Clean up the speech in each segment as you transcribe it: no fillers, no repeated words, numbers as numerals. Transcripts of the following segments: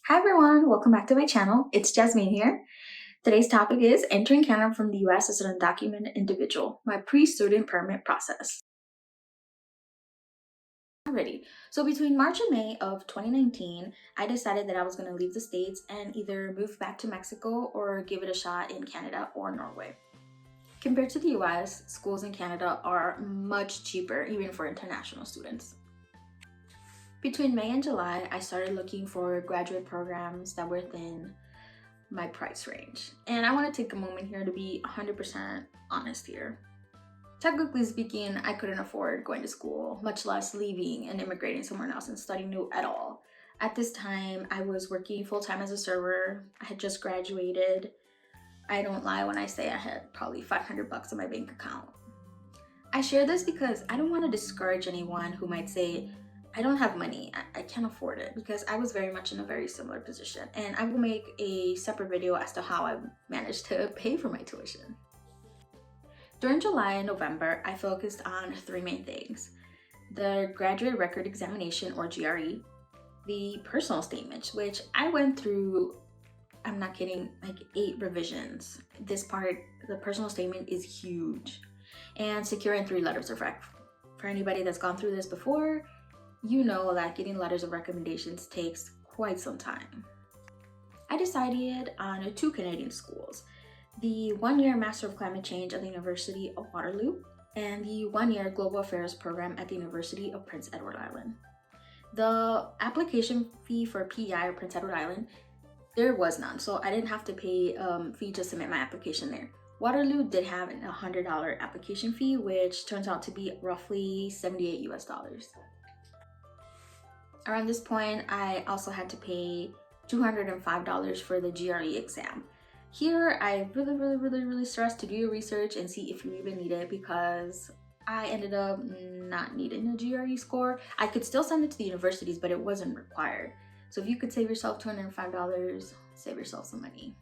Hi everyone, welcome back to my channel. It's Jasmine here. Today's topic is entering Canada from the US as an undocumented individual, my pre-student permit process. Alrighty, so between March and May of 2019, I decided that I was going to leave the States and either move back to Mexico or give it a shot in Canada or Norway. Compared to the US, schools in Canada are much cheaper, even for international students. Between May and July, I started looking for graduate programs that were within my price range. And I want to take a moment here to be 100% honest here. Technically speaking, I couldn't afford going to school, much less leaving and immigrating somewhere else and studying new at all. At this time, I was working full-time as a server. I had just graduated. I don't lie when I say I had probably $500 in my bank account. I share this because I don't want to discourage anyone who might say, I don't have money, I can't afford it, because I was very much in a very similar position, and I will make a separate video as to how I managed to pay for my tuition. During July and November, I focused on three main things: the graduate record examination, or GRE, the personal statements, which I went through, I'm not kidding, like 8 revisions. This part, the personal statement, is huge. And securing 3 letters of rec. For anybody that's gone through this before, you know that getting letters of recommendations takes quite some time. I decided on 2 Canadian schools: the 1-year Master of Climate Change at the University of Waterloo and the 1-year Global Affairs program at the University of Prince Edward Island. The application fee for PEI, or Prince Edward Island, there was none, so I didn't have to pay a fee to submit my application there. Waterloo did have a $100 application fee, which turns out to be roughly $78 US. Around this point, I also had to pay $205 for the GRE exam. Here, I really stressed to do your research and see if you even need it, because I ended up not needing a GRE score. I could still send it to the universities, but it wasn't required. So if you could save yourself $205, save yourself some money.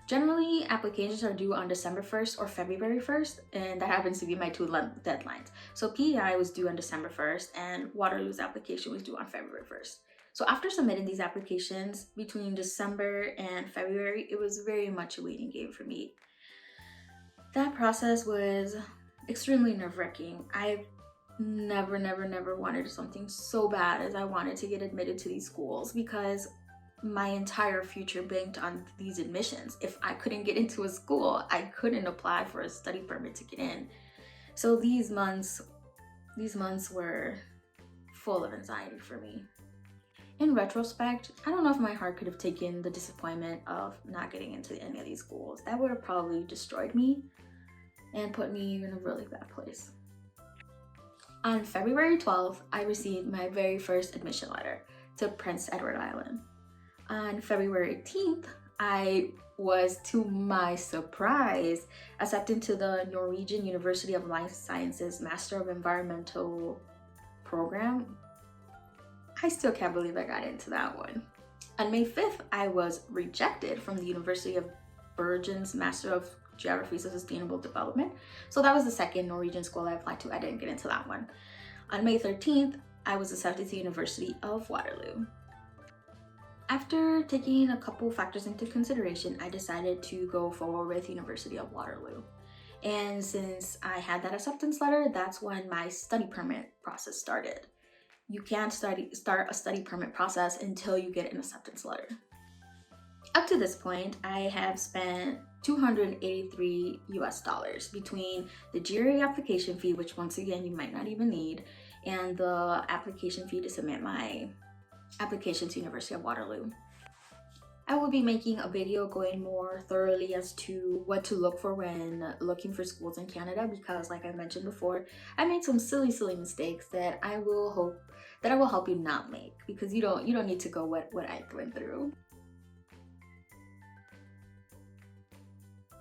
Generally, applications are due on December 1st or February 1st, and that happens to be my 2 deadlines. So PEI was due on December 1st, and Waterloo's application was due on February 1st. So after submitting these applications between December and February, it was very much a waiting game for me. That process was extremely nerve-wracking. I never wanted something so bad as I wanted to get admitted to these schools, because my entire future banked on these admissions. If I couldn't get into a school, I couldn't apply for a study permit to get in. So these months were full of anxiety for me. In retrospect, I don't know if my heart could have taken the disappointment of not getting into any of these schools. That would have probably destroyed me and put me in a really bad place. On February 12th, I received my very first admission letter to Prince Edward Island. On February 18th, I was, to my surprise, accepted to the Norwegian University of Life Sciences Master of Environmental program. I still can't believe I got into that one. On May 5th, I was rejected from the University of Bergen's Master of Geography and Sustainable Development. So that was the second Norwegian school I applied to. I didn't get into that one. On May 13th, I was accepted to the University of Waterloo. After taking a couple factors into consideration, I decided to go forward with University of Waterloo. And since I had that acceptance letter, that's when my study permit process started. You can't start a study permit process until you get an acceptance letter. Up to this point, I have spent $283 US between the GRE application fee, which once again you might not even need, and the application fee to submit my application to University of Waterloo. I will be making a video going more thoroughly as to what to look for when looking for schools in Canada, because like I mentioned before, I made some silly mistakes that I will help you not make, because you don't need to go what I went through.